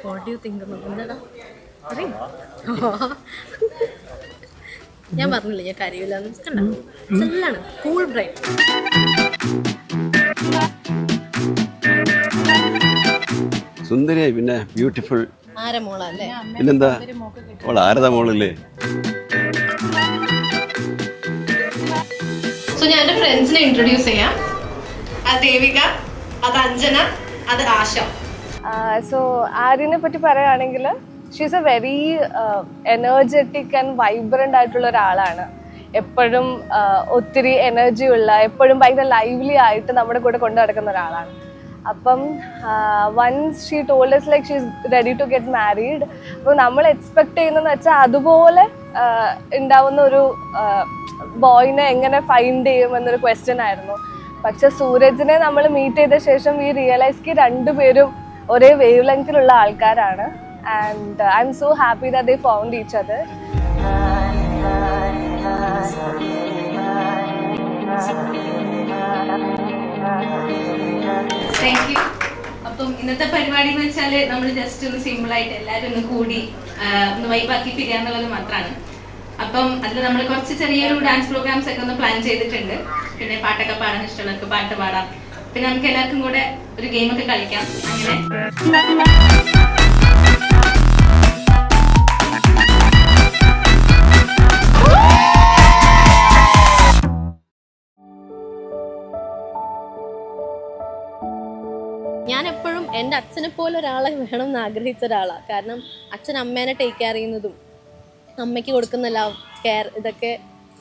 What do you think? എന്താടാ ഞാൻ പറഞ്ഞില്ല ഞാൻ കരയില്ല. കണ്ടോ നല്ലാണ്, കൂൾ ബ്രൈറ്റ്. സുന്ദരിയായി, പിന്നെ ബ്യൂട്ടിഫുൾ. ആരെ മോളല്ലേ? പിന്നെന്താ, അവൾ ആരതാ മോളല്ലേ? സോ ഞാൻ എൻ്റെ ഫ്രണ്ട്സിനെ ഇൻട്രൊഡ്യൂസ് ചെയ്യാം. അത് ദേവിക, അത് അഞ്ജന, അത് ആശ. സോ ആര്യനെ പറ്റി പറയുകയാണെങ്കിൽ she's A very energetic and vibrant ആയിട്ടുള്ള ഒരാളാണ്. എപ്പോഴും ഒത്തിരി എനർജി ഉള്ള, എപ്പോഴും ഭയങ്കര ലൈവ്ലി ആയിട്ട് നമ്മുടെ കൂടെ കൊണ്ടു നടക്കുന്ന ഒരാളാണ്. അപ്പം once she told us like she is ready to get married. അപ്പോൾ നമ്മൾ എക്സ്പെക്ട് ചെയ്യുന്നതെന്ന് വെച്ചാൽ അതുപോലെ ഉണ്ടാവുന്ന ഒരു ബോയിനെ എങ്ങനെ ഫൈൻഡ് ചെയ്യും എന്നൊരു ക്വസ്റ്റ്യൻ ആയിരുന്നു. പക്ഷെ സൂരജിനെ നമ്മൾ മീറ്റ് ചെയ്ത ശേഷം വി റിയലൈസ് രണ്ടുപേരും ഒരേ വേവ് ലെങ്തിലുള്ള ആൾക്കാരാണ്. And I M so happy that they found each other. Thank you. അപ്പം ഇന്നത്തെ പരിപാടി എന്ന് വെച്ചാൽ നമ്മൾ ജസ്റ്റ് ഒന്ന് സിമ്പിളായിട്ട് എല്ലാവരും ഒന്ന് കൂടി ഒന്ന് വൈബാക്കി പിരിയാന്നുള്ളത് മാത്രമാണ്. അപ്പം അതിൽ നമ്മൾ കുറച്ച് ചെറിയൊരു ഡാൻസ് പ്രോഗ്രാംസ് ഒക്കെ ഒന്ന് പ്ലാൻ ചെയ്തിട്ടുണ്ട്. പിന്നെ പാട്ടൊക്കെ പാടാൻ ഇഷ്ടമുള്ളവർക്ക് പാട്ട് പാടാം. പിന്നെ നമുക്ക് എല്ലാവർക്കും കൂടെ ഒരു ഗെയിമൊക്കെ കളിക്കാം. അങ്ങനെ ഞാൻ എപ്പോഴും എൻ്റെ അച്ഛനെ പോലെ ഒരാളെ വേണം എന്ന് ആഗ്രഹിച്ച ഒരാളാണ്. കാരണം അച്ഛൻ അമ്മേനെ ടേക്ക് കെയർ ചെയ്യുന്നതും അമ്മയ്ക്ക് കൊടുക്കുന്ന ലവ് കെയർ ഇതൊക്കെ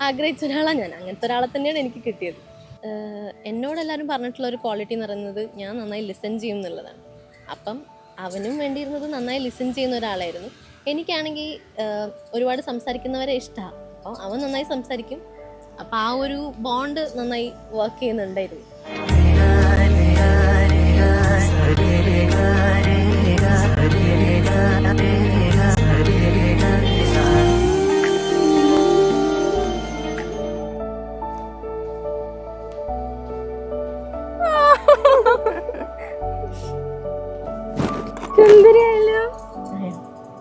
ആഗ്രഹിച്ച ഒരാളാണ് ഞാൻ. അങ്ങനത്തെ ഒരാളെ തന്നെയാണ് എനിക്ക് കിട്ടിയത്. എന്നോട് എല്ലാവരും പറഞ്ഞിട്ടുള്ള ഒരു ക്വാളിറ്റി എന്ന് പറയുന്നത് ഞാൻ നന്നായി ലിസൺ ചെയ്യും എന്നുള്ളതാണ്. അപ്പം അവനും വേണ്ടിയിരുന്നത് നന്നായി ലിസൺ ചെയ്യുന്ന ഒരാളായിരുന്നു. എനിക്കാണെങ്കിൽ ഒരുപാട് സംസാരിക്കുന്നവരെ ഇഷ്ടമാണ്. അപ്പോൾ അവൻ നന്നായി സംസാരിക്കും. അപ്പോൾ ആ ഒരു ബോണ്ട് നന്നായി വർക്ക് ചെയ്യുന്നുണ്ടായിരുന്നു.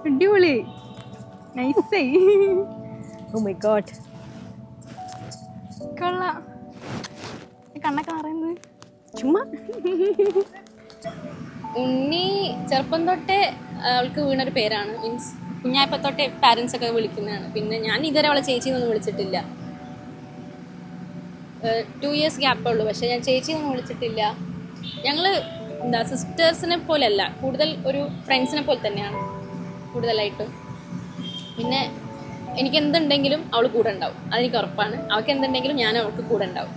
അടിപൊളി, നൈസായി. ഓ മൈ ഗോഡ്, കൊള്ളാം. കണ്ണൊക്കെ പറയുന്നത് ചുമ്മാ. ഉണ്ണി ചെറുപ്പം തൊട്ടേ അവൾക്ക് വീണൊരു പേരാണ്. മീൻസ് കുഞ്ഞായപ്പം തൊട്ടേ പാരൻസ് ഒക്കെ വിളിക്കുന്നതാണ്. പിന്നെ ഞാൻ ഇതുവരെ അവളെ ചേച്ചിന്നൊന്നും വിളിച്ചിട്ടില്ല. 2 years ഗ്യാപ്പേ ഉള്ളൂ. പക്ഷേ ഞാൻ ചേച്ചിന്നൊന്നും വിളിച്ചിട്ടില്ല. ഞങ്ങൾ എന്താ സിസ്റ്റേഴ്സിനെ പോലെയല്ല, കൂടുതൽ ഒരു ഫ്രണ്ട്സിനെ പോലെ തന്നെയാണ് കൂടുതലായിട്ടും. പിന്നെ എനിക്ക് എന്തുണ്ടെങ്കിലും അവൾ കൂടെ ഉണ്ടാവും, അതെനിക്ക് ഉറപ്പാണ്. അവൾക്ക് എന്തുണ്ടെങ്കിലും ഞാൻ അവൾക്ക് കൂടെ ഉണ്ടാവും.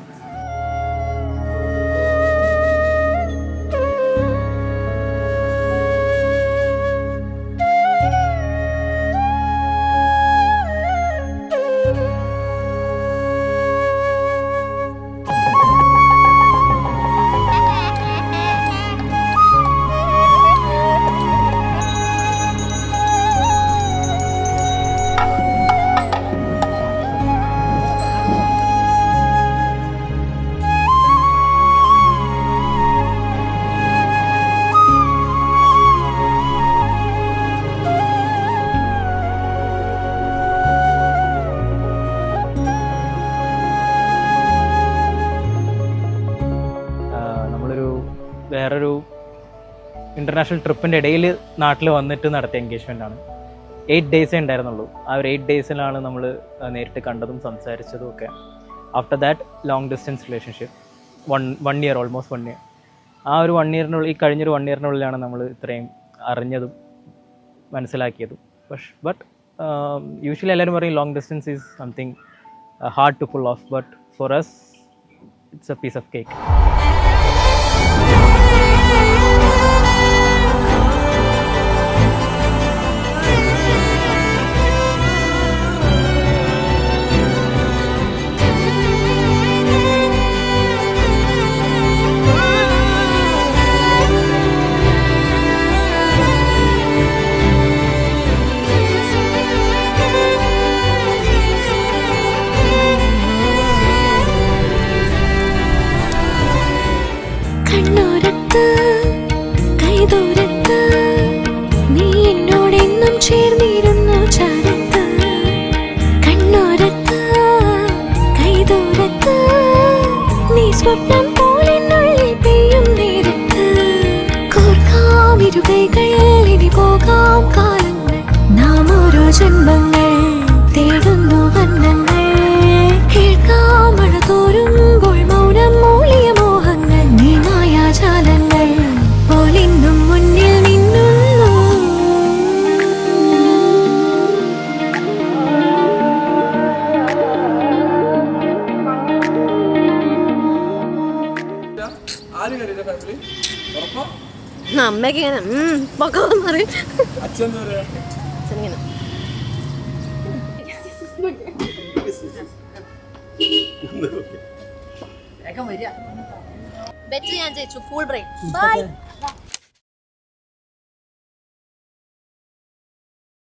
വേറൊരു ഇൻ്റർനാഷണൽ ട്രിപ്പിൻ്റെ ഇടയിൽ നാട്ടിൽ വന്നിട്ട് നടത്തിയ എൻഗേജ്മെൻ്റ് ആണ്. 8 days ഉണ്ടായിരുന്നുള്ളൂ. ആ ഒരു 8 daysലാണ് നമ്മൾ നേരിട്ട് കണ്ടതും സംസാരിച്ചതും ഒക്കെ. After that long distance relationship, one year, almost 1 year. ആ ഒരു 1 yearനുള്ളിൽ, ഈ കഴിഞ്ഞൊരു 1 yearനുള്ളിലാണ് നമ്മൾ ഇത്രയും അറിഞ്ഞതും മനസ്സിലാക്കിയതും. ബട്ട് യൂഷ്വലി എല്ലാവരും പറയും long distance is something hard to pull off, but for us it's a piece of cake. ഓർക്കാം കാലങ്ങൾ നാം ഓരോ ജന്മങ്ങൾ തേടുന്നു വർണ്ണങ്ങൾ കേൾക്കാം മഴ തോരുമ്പോൾ മൗനം മൂളിയ മോഹങ്ങൾ നീ മായാജാലങ്ങൾ പോലിന്നും മുന്നിൽ നിന്നു അമ്മയൊക്കെ ഇങ്ങനെ പൊക്കോന്ന് പറയും. അച്ഛനിങ്ങനെ ബെറ്റ് ഞാൻ ജയിച്ചു. Cool brain. ബൈ.